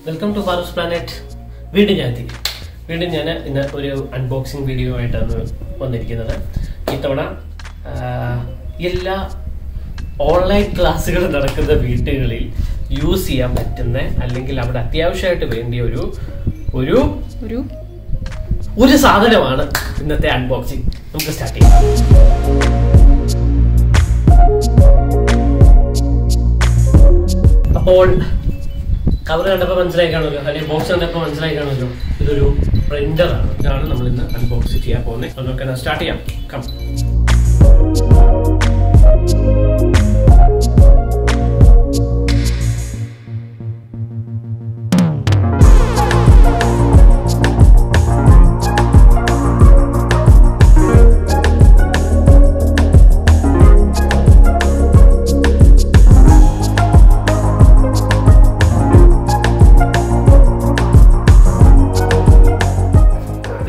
Welcome to Farooq's Planet. വീണ്ടും ഞാൻ ഇന്ന് ഒരു അൺബോക്സിംഗ് വീഡിയോ ആയിട്ടാണ് വന്നിരിക്കുന്നത്. ഇത്തവണ എല്ലാ ഓൺലൈൻ ക്ലാസ്സുകൾ നടക്കുന്ന വീടുകളിൽ യൂസ് ചെയ്യാൻ പറ്റുന്ന അല്ലെങ്കിൽ അവിടെ അത്യാവശ്യമായിട്ട് വേണ്ടിയ ഒരു സാധനമാണ് ഇന്നത്തെ അൺബോക്സിംഗ്. നമുക്ക് സ്റ്റാർട്ട് ചെയ്യാം. അപ്പോൾ കവർ കണ്ടപ്പോൾ മനസ്സിലായി കാണുമല്ലോ, അല്ലെങ്കിൽ ബോക്സ് കണ്ടപ്പോൾ മനസ്സിലായി കാണുമല്ലോ, ഇതൊരു പ്രിന്ററാണ്. ഇതാണ് നമ്മൾ ഇന്ന് അൺബോക്സ് ചെയ്യാൻ പോകുന്നത്. അപ്പോൾ നമുക്ക് സ്റ്റാർട്ട് ചെയ്യാം. കം.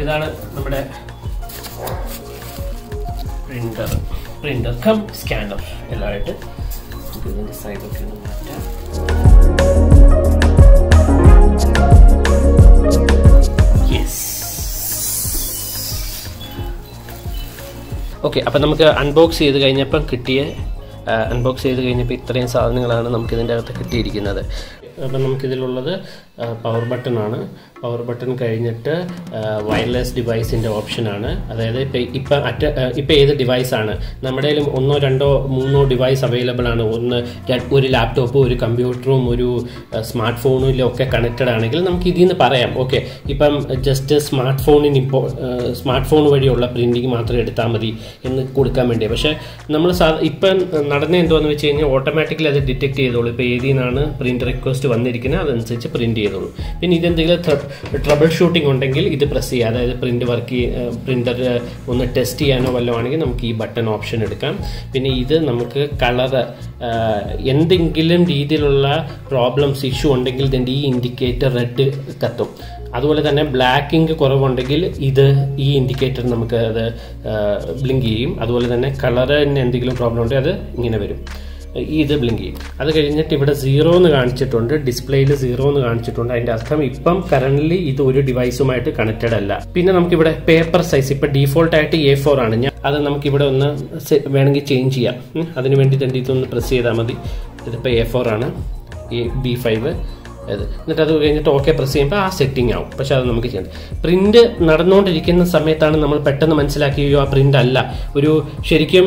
ഇതാണ് നമ്മുടെ പ്രിന്റർ കം സ്കാനർ എല്ലാമായിട്ട്. ഇതിന്റെ സൈഡൊക്കെ മാറ്റാം. ഓക്കെ, അപ്പം നമുക്ക് അൺബോക്സ് ചെയ്ത് കഴിഞ്ഞപ്പോൾ ഇത്രയും സാധനങ്ങളാണ് നമുക്ക് ഇതിൻ്റെ അകത്ത് കിട്ടിയിരിക്കുന്നത്. അപ്പം നമുക്കിതിലുള്ളത് പവർ ബട്ടണാണ്. പവർ ബട്ടൺ കഴിഞ്ഞിട്ട് വയർലെസ് ഡിവൈസിൻ്റെ ഓപ്ഷനാണ്. അതായത് ഇപ്പം ഏത് ഡിവൈസാണ് നമ്മുടെ കയ്യിലും 1, 2, 3 ഡിവൈസ് അവൈലബിൾ ആണ്. ഒരു ലാപ്ടോപ്പും ഒരു കമ്പ്യൂട്ടറും ഒരു സ്മാർട്ട് ഫോണിലും ഒക്കെ കണക്റ്റഡ് ആണെങ്കിൽ നമുക്ക് ഇതിൽ നിന്ന് പറയാം, ഓക്കെ ഇപ്പം ജസ്റ്റ് സ്മാർട്ട് ഫോൺ വഴിയുള്ള പ്രിൻറ്റിങ് മാത്രം എടുത്താൽ മതി എന്ന് കൊടുക്കാൻ വേണ്ടിയാണ്. പക്ഷേ നമ്മൾ ഇപ്പം നടന്ന എന്താണെന്ന് വെച്ച് കഴിഞ്ഞാൽ ഓട്ടോമാറ്റിക്കലി അത് ഡിറ്റക്ട് ചെയ്തോളൂ. ഇപ്പോൾ ഏതിൽ നിന്നാണ് പ്രിൻ്റ് റിക്വസ്റ്റ് വന്നിരിക്കുന്നത് അതനുസരിച്ച് പ്രിൻറ്റ് ചെയ്തോളൂ. പിന്നെ ഇതെന്തെങ്കിലും ട്രബിൾ ഷൂട്ടിംഗ് ഉണ്ടെങ്കിൽ ഇത് പ്രസ് ചെയ്യുക. അതായത് പ്രിൻ്റർ ഒന്ന് ടെസ്റ്റ് ചെയ്യാനോ വല്ലതും ആണെങ്കിൽ നമുക്ക് ഈ ബട്ടൺ ഓപ്ഷൻ എടുക്കാം. പിന്നെ ഇത് നമുക്ക് കളറ് എന്തെങ്കിലും രീതിയിലുള്ള പ്രോബ്ലംസ് ഇഷ്യൂ ഉണ്ടെങ്കിൽ ഇതിൻ്റെ ഈ ഇൻഡിക്കേറ്റർ റെഡ് കത്തും. അതുപോലെ തന്നെ ബ്ലാക്ക് ഇങ്ക് കുറവുണ്ടെങ്കിൽ ഈ ഇൻഡിക്കേറ്റർ നമുക്ക് അത് ബ്ലിങ്ക് ചെയ്യും. അതുപോലെ തന്നെ കളറിന് എന്തെങ്കിലും പ്രോബ്ലം ഉണ്ടെങ്കിൽ അത് ഇങ്ങനെ വരും, ഇത് ബ്ലിങ്ക് ചെയ്യും. അത് കഴിഞ്ഞിട്ട് ഇവിടെ 0 എന്ന് കാണിച്ചിട്ടുണ്ട്, ഡിസ്പ്ലേയിൽ 0 എന്ന് കാണിച്ചിട്ടുണ്ട്. അതിൻ്റെ അർത്ഥം ഇപ്പം കറൻ്റ്ലി ഇത് ഒരു ഡിവൈസുമായിട്ട് കണക്റ്റഡ് അല്ല. പിന്നെ നമുക്കിവിടെ പേപ്പർ സൈസ് ഇപ്പം ഡീഫോൾട്ടായിട്ട് A4 ആണ്. അത് നമുക്കിവിടെ ഒന്ന് വേണമെങ്കിൽ ചേഞ്ച് ചെയ്യാം. അതിന് വേണ്ടി തന്നെ ഇതൊന്ന് പ്രസ് ചെയ്താൽ മതി. ഇതിപ്പോൾ A4 ആണ്, B5 എന്നിട്ട് അത് കഴിഞ്ഞിട്ട് ഓക്കെ പ്രസ് ചെയ്യുമ്പോൾ ആ സെറ്റിംഗ് ആവും. പക്ഷെ അത് നമുക്ക് ചെയ്യണം. പ്രിന്റ് നടന്നുകൊണ്ടിരിക്കുന്ന സമയത്താണ് നമ്മൾ പെട്ടെന്ന് മനസ്സിലാക്കിയോ ആ പ്രിന്റ് അല്ല. ശരിക്കും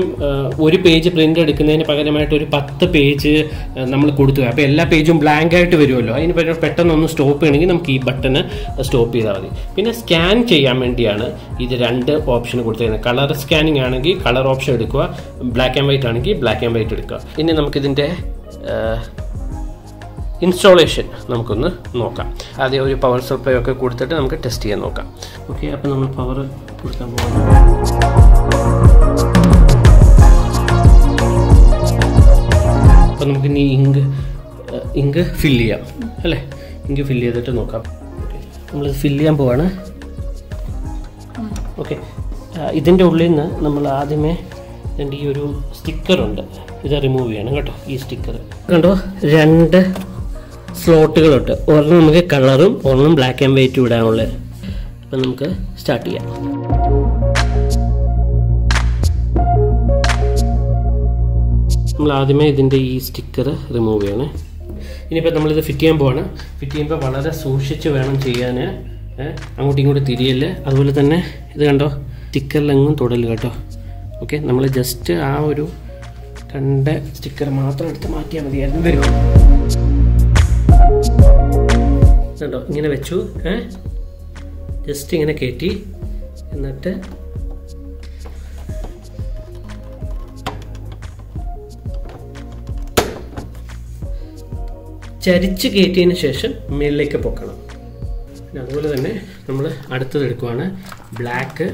ഒരു പേജ് പ്രിന്റ് എടുക്കുന്നതിന് പകരമായിട്ട് ഒരു 10 പേജ് നമ്മൾ കൊടുത്തു. അപ്പോൾ എല്ലാ പേജും ബ്ലാങ്ക് ആയിട്ട് വരുമല്ലോ. അതിന് പകരം പെട്ടെന്നൊന്ന് സ്റ്റോപ്പ് ചെയ്യണമെങ്കിൽ നമുക്ക് ഈ ബട്ടണ് സ്റ്റോപ്പ് ചെയ്താൽ മതി. പിന്നെ സ്കാൻ ചെയ്യാൻ വേണ്ടിയാണ് ഇത് 2 ഓപ്ഷൻ കൊടുത്തിരിക്കുന്നത്. കളർ സ്കാനിങ് ആണെങ്കിൽ കളർ ഓപ്ഷൻ എടുക്കുക, ബ്ലാക്ക് ആൻഡ് വൈറ്റ് ആണെങ്കിൽ ബ്ലാക്ക് ആൻഡ് വൈറ്റ് എടുക്കുക. ഇനി നമുക്കിതിൻ്റെ ഇൻസ്റ്റാളേഷൻ നമുക്കൊന്ന് നോക്കാം. ആദ്യം ഒരു പവർ സപ്ലൈ ഒക്കെ കൊടുത്തിട്ട് നമുക്ക് ടെസ്റ്റ് ചെയ്യാൻ നോക്കാം. ഓക്കെ, അപ്പോൾ നമ്മൾ പവർ കൊടുക്കാൻ പോകുന്നു. അപ്പോൾ നമുക്ക് ഇനി ഇങ്ക് ഫില്ല് ചെയ്യാം അല്ലേ? ഇങ്ക് ഫില്ല് ചെയ്തിട്ട് നോക്കാം. ഓക്കെ, നമ്മളിത് ഫില്ല് ചെയ്യാൻ പോവാണ്. ഓക്കെ, ഇതിൻ്റെ ഉള്ളിൽ നിന്ന് നമ്മൾ ആദ്യമേ ഇതിൻ്റെ ഈ ഒരു സ്റ്റിക്കറുണ്ട്, ഇത് റിമൂവ് ചെയ്യണം കേട്ടോ. ഈ സ്റ്റിക്കർ കണ്ടോ, 2 സ്ലോട്ടുകളുണ്ട്. ഒരെണ്ണം നമുക്ക് കളറും ഒരെണ്ണം ബ്ലാക്ക് ആൻഡ് വൈറ്റും ഇടാനുള്ളത്. അപ്പം നമുക്ക് സ്റ്റാർട്ട് ചെയ്യാം. നമ്മൾ ആദ്യമേ ഇതിൻ്റെ ഈ സ്റ്റിക്കർ റിമൂവ് ചെയ്യണേ. ഇനിയിപ്പോൾ നമ്മളിത് ഫിറ്റ് ചെയ്യാൻ പോവാണ്. ഫിറ്റ് ചെയ്യുമ്പോൾ വളരെ സൂക്ഷിച്ച് വേണം ചെയ്യാൻ. അങ്ങോട്ടും ഇങ്ങോട്ടും തിരിയല്. അതുപോലെ തന്നെ ഇത് കണ്ടോ, സ്റ്റിക്കറിലെങ്ങും തൊടല് കേട്ടോ. ഓക്കെ, നമ്മൾ ജസ്റ്റ് ആ ഒരു 2 സ്റ്റിക്കർ മാത്രം എടുത്ത് മാറ്റിയാൽ മതിയായിരുന്നു. വരും കേട്ടോ, ഇങ്ങനെ വെച്ചു. ജസ്റ്റ് ഇങ്ങനെ കയറ്റി എന്നിട്ട് ചരിച്ച് കയറ്റിയതിന് ശേഷം മേളിലേക്ക് പൊക്കണം. പിന്നെ അതുപോലെ തന്നെ നമ്മൾ അടുത്തത് എടുക്കുവാണ്, ബ്ലാക്ക്.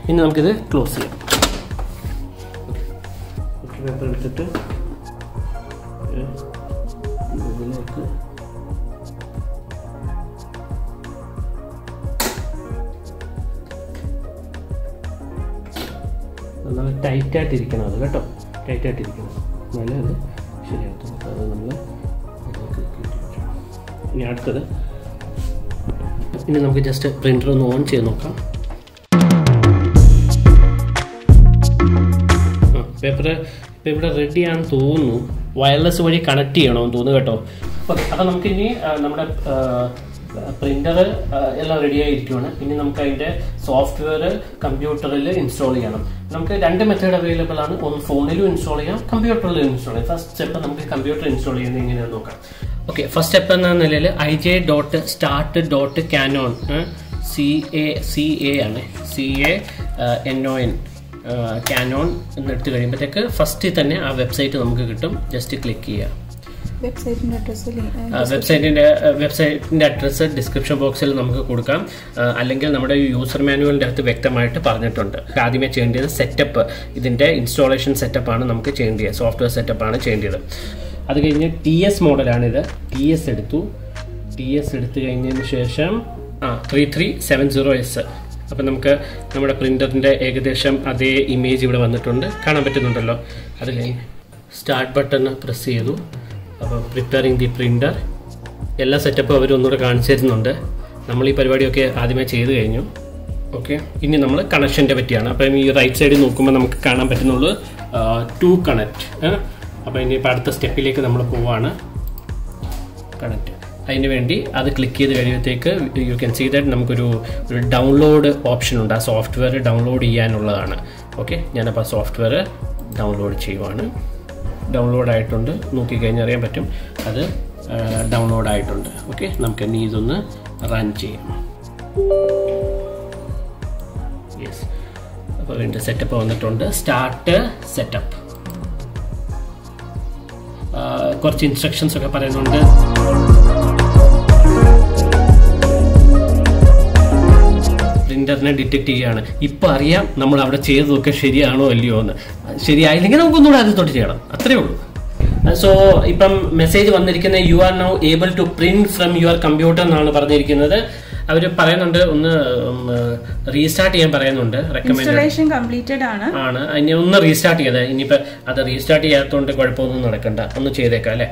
ഇനി നമുക്കിത് ക്ലോസ് ചെയ്യാം. പേപ്പർ എടുത്തിട്ട് ഇതിലേക്ക് ടൈറ്റായിട്ടിരിക്കണം അത് കേട്ടോ, ടൈറ്റായിട്ടിരിക്കണം, എന്നാലേ അത് ശരിയാകത്തുള്ളൂ. അത് നമ്മൾ ഇനി അടുത്തത്, ഇനി നമുക്ക് ജസ്റ്റ് പ്രിൻ്റർ ഒന്ന് ഓൺ ചെയ്ത് നോക്കാം. പേപ്പർ ഇപ്പോൾ ഇവിടെ റെഡിയാണെന്ന് തോന്നുന്നു. വയർലെസ് വഴി കണക്ട് ചെയ്യണമെന്ന് തോന്നുന്നു കേട്ടോ. ഓക്കെ, അപ്പോൾ നമുക്കിനി നമ്മുടെ പ്രിൻ്റർ എല്ലാം റെഡി ആയിരിക്കുകയാണ്. ഇനി നമുക്ക് അതിൻ്റെ സോഫ്റ്റ്വെയർ കമ്പ്യൂട്ടറിൽ ഇൻസ്റ്റാൾ ചെയ്യണം. നമുക്ക് 2 മെത്തേഡ് അവൈലബിൾ ആണ്. ഒന്ന് ഫോണിലും ഇൻസ്റ്റാൾ ചെയ്യാം, കമ്പ്യൂട്ടറിലും ഇൻസ്റ്റാൾ ചെയ്യാം. ഫസ്റ്റ് സ്റ്റെപ്പ് നമുക്ക് കമ്പ്യൂട്ടർ ഇൻസ്റ്റാൾ ചെയ്യുന്നത് എങ്ങനെയാണെന്ന് നോക്കാം. ഓക്കെ, ഫസ്റ്റ് സ്റ്റെപ്പ് എന്ന നിലയിൽ ij.start.canon CA ആണ്, CANON കാനോൺ എന്നെടുത്ത് കഴിയുമ്പോഴത്തേക്ക് ഫസ്റ്റ് തന്നെ ആ വെബ്സൈറ്റ് നമുക്ക് കിട്ടും. ജസ്റ്റ് ക്ലിക്ക് ചെയ്യുക. വെബ്സൈറ്റിന്റെ അഡ്രസ്സ് ഡിസ്ക്രിപ്ഷൻ ബോക്സിൽ നമുക്ക് കൊടുക്കാം, അല്ലെങ്കിൽ നമ്മുടെ യൂസർ മാനുവലിൻ്റെ അകത്ത് വ്യക്തമായിട്ട് പറഞ്ഞിട്ടുണ്ട്. ആദ്യമേ ചെയ്യേണ്ടത് സെറ്റപ്പ്, ഇതിൻ്റെ ഇൻസ്റ്റാളേഷൻ സെറ്റപ്പാണ് നമുക്ക് ചെയ്യേണ്ടത്, സോഫ്റ്റ്വെയർ സെറ്റപ്പാണ് ചെയ്യേണ്ടത്. അത് കഴിഞ്ഞ് TS മോഡലാണിത്. TS എടുത്തു കഴിഞ്ഞതിന് ശേഷം 3370s. അപ്പം നമുക്ക് നമ്മുടെ പ്രിൻ്ററിൻ്റെ ഏകദേശം അതേ ഇമേജ് ഇവിടെ വന്നിട്ടുണ്ട്, കാണാൻ പറ്റുന്നുണ്ടല്ലോ. അത് കഴിഞ്ഞ് സ്റ്റാർട്ട് ബട്ടൺ പ്രസ് ചെയ്തു. അപ്പോൾ പ്രിപ്പയറിങ് ദി പ്രിൻ്റർ എല്ലാ സെറ്റപ്പും അവർ ഒന്നുകൂടെ കാണിച്ചു തരുന്നുണ്ട്. നമ്മൾ ഈ പരിപാടിയൊക്കെ ആദ്യമേ ചെയ്ത് കഴിഞ്ഞു. ഓക്കെ, ഇനി നമ്മൾ കണക്ഷൻ്റെ പറ്റിയാണ്. അപ്പം ഈ റൈറ്റ് സൈഡിൽ നോക്കുമ്പോൾ നമുക്ക് കാണാൻ പറ്റുന്നുള്ളൂ ടു കണക്റ്റ്. അപ്പോൾ ഇനിയിപ്പോൾ അടുത്ത സ്റ്റെപ്പിലേക്ക് നമ്മൾ പോവാണ്, കണക്റ്റ്. അതിന് വേണ്ടി അത് ക്ലിക്ക് ചെയ്ത് കഴിയുമ്പോഴത്തേക്ക് യു ക്യാൻ സീ ദാറ്റ് നമുക്കൊരു ഡൗൺലോഡ് ഓപ്ഷൻ ഉണ്ട്. ആ സോഫ്റ്റ്വെയർ ഡൗൺലോഡ് ചെയ്യാനുള്ളതാണ്. ഓക്കെ, ഞാനപ്പോൾ ആ സോഫ്റ്റ്വെയർ ഡൗൺലോഡ് ചെയ്യുവാണ്. ഡൗൺലോഡ് ആയിട്ടുണ്ട്, നോക്കിക്കഴിഞ്ഞാൽ അറിയാൻ പറ്റും അത് ഡൗൺലോഡ് ആയിട്ടുണ്ട്. ഓക്കെ, നമുക്ക് ഇനി ഇതൊന്ന് റൺ ചെയ്യാം. യെസ്, അപ്പോൾ ഇതിൻ്റെ സെറ്റപ്പ് വന്നിട്ടുണ്ട്. സ്റ്റാർട്ട് സെറ്റപ്പ്, കുറച്ച് ഇൻസ്ട്രക്ഷൻസ് ഒക്കെ പറയുന്നുണ്ട്. പ്രിൻ്ററിനെ ഡിറ്റക്ട് ചെയ്യുകയാണ്. ഇപ്പം അറിയാം നമ്മൾ അവിടെ ചെയ്തതൊക്കെ ശരിയാണോ അല്ലയോ എന്ന്. ശരിയായില്ലെങ്കിൽ നമുക്കൊന്നുകൂടെ അത് തൊട്ട് ചെയ്യണം, അത്രേ ഉള്ളൂ. സോ ഇപ്പം മെസ്സേജ് വന്നിരിക്കുന്നത് you are now able to print from your computer എന്നാണ് പറഞ്ഞിരിക്കുന്നത്. അവർ പറയുന്നുണ്ട് ഒന്ന് റീസ്റ്റാർട്ട് ചെയ്യാൻ പറയുന്നുണ്ട്. ഇൻസ്റ്റാളേഷൻ കംപ്ലീറ്റഡ് ആണ്. ഇനി ഒന്ന് റീസ്റ്റാർട്ട് ചെയ്തത്. ഇനിയിപ്പോൾ അത് റീസ്റ്റാർട്ട് ചെയ്യാത്തതുകൊണ്ട് കുഴപ്പമൊന്നും നടക്കണ്ട, ഒന്ന് ചെയ്തേക്കാം അല്ലേ.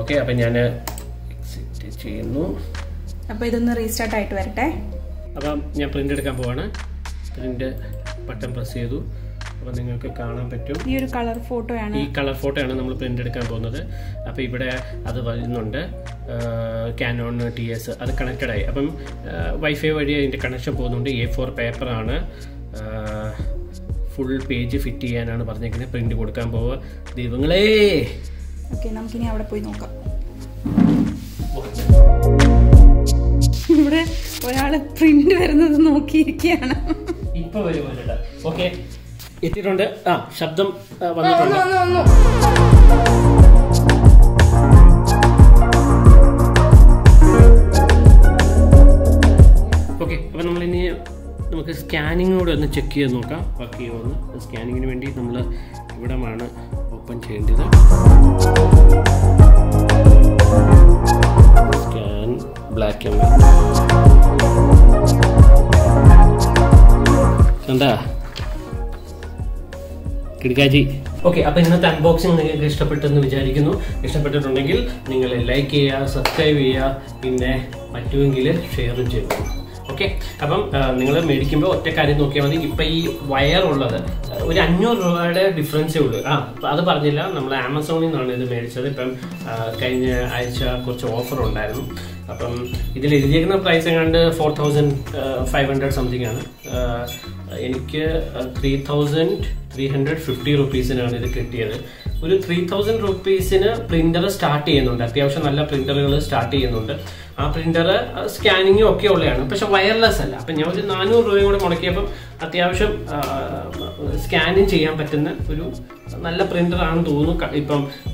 ഓക്കെ, അപ്പം ഞാൻ എക്സിറ്റ് ചെയ്യുന്നു. അപ്പോൾ ഇതൊന്ന് റീസ്റ്റാർട്ട് ആയിട്ട് വരട്ടെ. അപ്പം ഞാൻ പ്രിന്റ് എടുക്കാൻ പോവാണ്. പ്രിന്റ് ബട്ടൺ പ്രസ് ചെയ്തു. അപ്പോൾ നിങ്ങൾക്ക് കാണാൻ പറ്റും ഈ ഒരു കളർ ഫോട്ടോയാണ്. ഈ കളർ ഫോട്ടോയാണ് നമ്മൾ പ്രിന്റ് എടുക്കാൻ പോകുന്നത്. അപ്പോൾ ഇവിടെ അത് വരുന്നുണ്ട് കാനോൺ TS, അത് കണക്റ്റഡ് ആയി. അപ്പം വൈഫൈ വഴി അതിൻ്റെ കണക്ഷൻ പോകുന്നുണ്ട്. A4 പേപ്പറാണ്, ഫുൾ പേജ് ഫിറ്റ് ചെയ്യാനാണ് പറഞ്ഞേക്കുന്നത്. പ്രിന്റ് കൊടുക്കാൻ പോവുക ദൈവങ്ങളേ. ഓക്കെ, നമുക്കിനി അവിടെ പോയി നോക്കാം. ഇവിടെ ഒരാള് പ്രിന്റ് വരുന്നത് നോക്കിയിരിക്കുകയാണ്. ഇപ്പൊ വരുമല്ലോ. ഓക്കെ, എത്തിയിട്ടുണ്ട്. ശബ്ദം വന്നിട്ടുണ്ട്. ഓക്കെ, അപ്പം നമ്മളിനി നമുക്ക് സ്കാനിങ് കൂടെ ഒന്ന് ചെക്ക് ചെയ്ത് നോക്കാം വർക്ക് ചെയ്യുമെന്ന്. സ്കാനിങ്ങിന് വേണ്ടി നമ്മൾ ഇവിടമാണ് ഓപ്പൺ ചെയ്യേണ്ടത്. സ്കാൻ ബ്ലാക്ക് ആൻഡ് വൈറ്റ് കണ്ടാ കിടക്കാജി. ഓക്കെ, അപ്പോൾ ഇന്നത്തെ അൺബോക്സിംഗ് നിങ്ങൾക്ക് ഇഷ്ടപ്പെട്ടെന്ന് വിചാരിക്കുന്നു. ഇഷ്ടപ്പെട്ടിട്ടുണ്ടെങ്കിൽ നിങ്ങൾ ലൈക്ക് ചെയ്യുക, സബ്സ്ക്രൈബ് ചെയ്യുക, പിന്നെ പറ്റുമെങ്കിൽ ഷെയറും ചെയ്യുക. ഓക്കെ, അപ്പം നിങ്ങൾ മേടിക്കുമ്പോൾ ഒറ്റ കാര്യം നോക്കിയാൽ മതി. ഇപ്പം ഈ വയർ ഉള്ളത് ഒരു 500 രൂപയുടെ ഡിഫറൻസേ ഉള്ളൂ. അത് പറഞ്ഞില്ല, നമ്മൾ ആമസോണിൽ നിന്നാണ് ഇത് മേടിച്ചത്. ഇപ്പം കഴിഞ്ഞ ആഴ്ച കുറച്ച് ഓഫർ ഉണ്ടായിരുന്നു. അപ്പം ഇതിൽ എഴുതിയിരിക്കുന്ന പ്രൈസ് എങ്ങാണ്ട് 4500 സംതിങ് ആണ്. എനിക്ക് 3350 റുപ്പീസിനാണ് ഇത് കിട്ടിയത്. ഒരു 3000 റുപ്പീസിന് പ്രിന്റർ സ്റ്റാർട്ട് ചെയ്യുന്നുണ്ട്. അത്യാവശ്യം നല്ല പ്രിന്ററുകൾ സ്റ്റാർട്ട് ചെയ്യുന്നുണ്ട്. ആ പ്രിന്റർ സ്കാനിങ്ങും ഒക്കെ ഉള്ളതാണ്, പക്ഷെ വയർലെസ് അല്ല. അപ്പം ഞാൻ ഒരു 400 രൂപയും കൂടെ മുടക്കിയപ്പം അത്യാവശ്യം സ്കാനിങ് ചെയ്യാൻ പറ്റുന്ന ഒരു നല്ല പ്രിന്റർ ആണെന്ന് തോന്നുന്നു.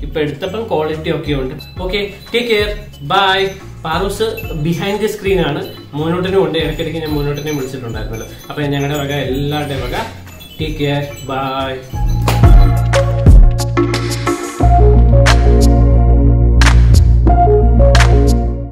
ഇപ്പം എടുത്തപ്പം ക്വാളിറ്റി ഒക്കെ ഉണ്ട്. Okay, take care, bye. പാറൂസ് ബിഹൈൻഡ് ദി സ്ക്രീൻ ആണ്. മോനോട്ടിനും ഉണ്ട്, ഇടയ്ക്കിടയ്ക്ക് ഞാൻ മോനോട്ടിനെ വിളിച്ചിട്ടുണ്ടായിരുന്നല്ലോ. അപ്പം ഞങ്ങളുടെ വക എല്ലാവരുടെയും വക ടേക്ക് കെയർ, ബൈ.